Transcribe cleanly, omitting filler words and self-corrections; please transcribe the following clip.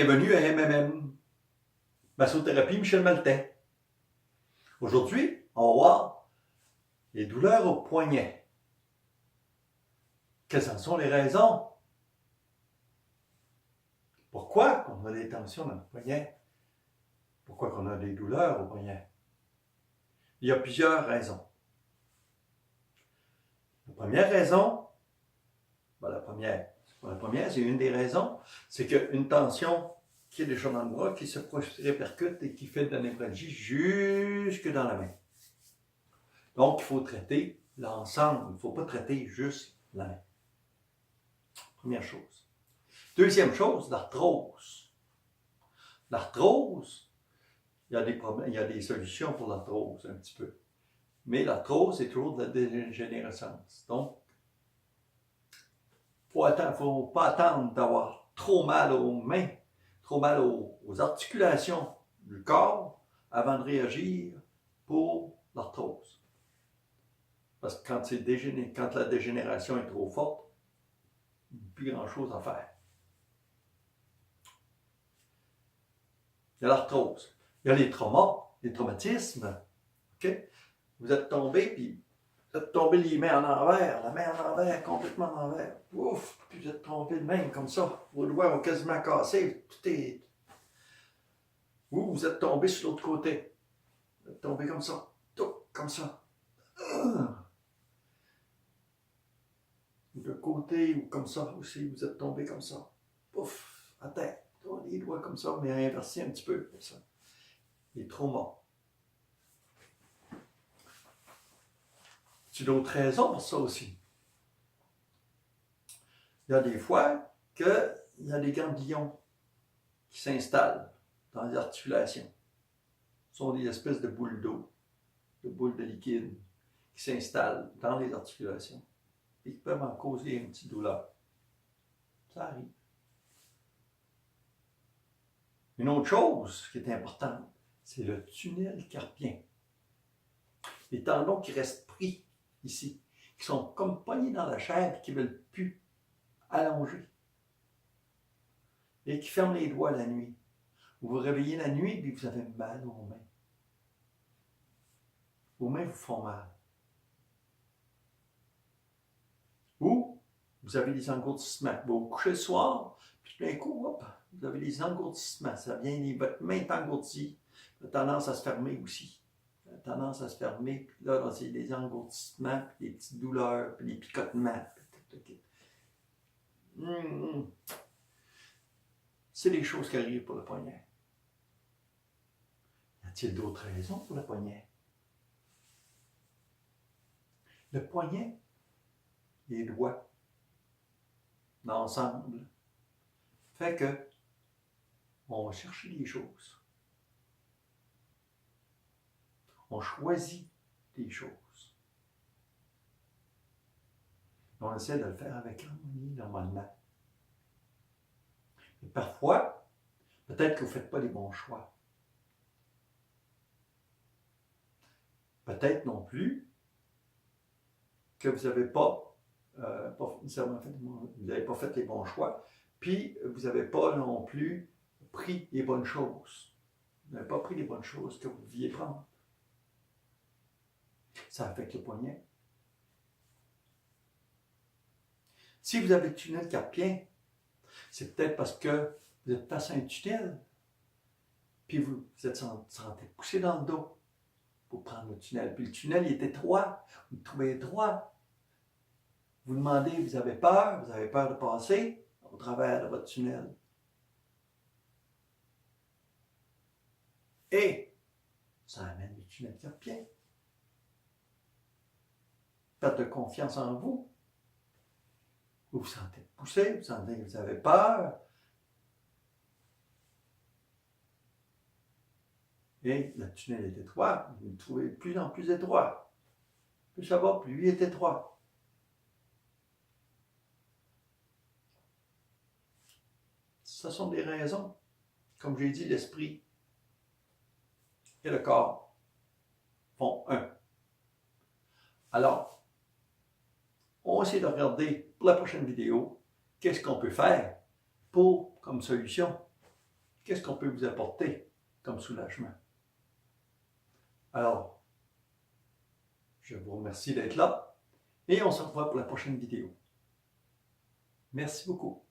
Bienvenue à MMM, Massothérapie Michel Maltais. Aujourd'hui, on va voir les douleurs au poignet. Quelles en sont les raisons? Pourquoi on a des tensions dans le poignet? Pourquoi on a des douleurs au poignet? Il y a plusieurs raisons. La première raison, c'est une des raisons, c'est qu'une tension qui est déjà dans le bras, qui se répercute et qui fait de la névralgie jusque dans la main. Donc, il faut traiter l'ensemble. Il ne faut pas traiter juste la main. Première chose. Deuxième chose, l'arthrose. L'arthrose, il y a des problèmes, il y a des solutions pour l'arthrose un petit peu. Mais l'arthrose, c'est toujours de la dégénérescence. Donc, il ne faut pas attendre d'avoir trop mal aux mains, trop mal aux articulations du corps avant de réagir pour l'arthrose. Parce que quand la dégénération est trop forte, il n'y a plus grand-chose à faire. Il y a l'arthrose. Il y a les traumatismes. Okay? Vous êtes tombé, puis vous êtes tombé les mains en envers, la main en envers, complètement en envers. Ouf! Puis vous êtes tombé de même comme ça. Vos doigts ont quasiment cassé. Tout est... Vous êtes tombé sur l'autre côté. Vous êtes tombé comme ça. Tout comme ça. De côté ou comme ça aussi, vous êtes tombé comme ça. Pouf! À terre. Les doigts comme ça, mais inversés un petit peu comme ça. Les traumas. C'est d'autres raisons pour ça aussi. Il y a des fois qu'il y a des ganglions qui s'installent dans les articulations. Ce sont des espèces de boules d'eau, de boules de liquide qui s'installent dans les articulations et qui peuvent en causer une petite douleur. Ça arrive. Une autre chose qui est importante, c'est le tunnel carpien. Les tendons qui restent pris ici, qui sont comme pognés dans la chair et qui ne veulent plus allonger. Et qui ferment les doigts la nuit. Vous vous réveillez la nuit et vous avez mal aux mains. Vos mains vous font mal. Ou vous avez des engourdissements. Vous vous couchez le soir, puis d'un coup, hop, vous avez des engourdissements. Ça vient, votre main est engourdie. Elle a tendance à se fermer aussi. Elle a tendance à se fermer. Puis là, c'est des engourdissements, puis des petites douleurs, puis des picotements. C'est des choses qui arrivent pour le poignet. Y a-t-il d'autres raisons pour le poignet? Le poignet, les doigts, l'ensemble, fait que on va chercher des choses. On choisit des choses. On essaie de le faire avec l'harmonie normalement. Et parfois, peut-être que vous ne faites pas les bons choix. Peut-être non plus que vous n'avez pas fait les bons choix, puis vous n'avez pas non plus pris les bonnes choses. Vous n'avez pas pris les bonnes choses que vous deviez prendre. Ça affecte le poignet. Si vous avez le tunnel carpien, c'est peut-être parce que vous êtes face à un tunnel, puis vous êtes senti pousser dans le dos pour prendre le tunnel. Puis le tunnel il est étroit, vous le trouvez étroit. Vous demandez, vous avez peur de passer au travers de votre tunnel. Et ça amène le tunnel carpien. Perte de confiance en vous. Vous vous sentez poussé, vous sentez que vous avez peur. Et le tunnel est étroit, vous le trouvez de plus en plus étroit. Plus ça va, plus il est étroit. Ce sont des raisons. Comme j'ai dit, l'esprit et le corps font un. Alors, on va essayer de regarder pour la prochaine vidéo qu'est-ce qu'on peut faire comme solution qu'est-ce qu'on peut vous apporter comme soulagement? Alors, je vous remercie d'être là et on se revoit pour la prochaine vidéo. Merci beaucoup.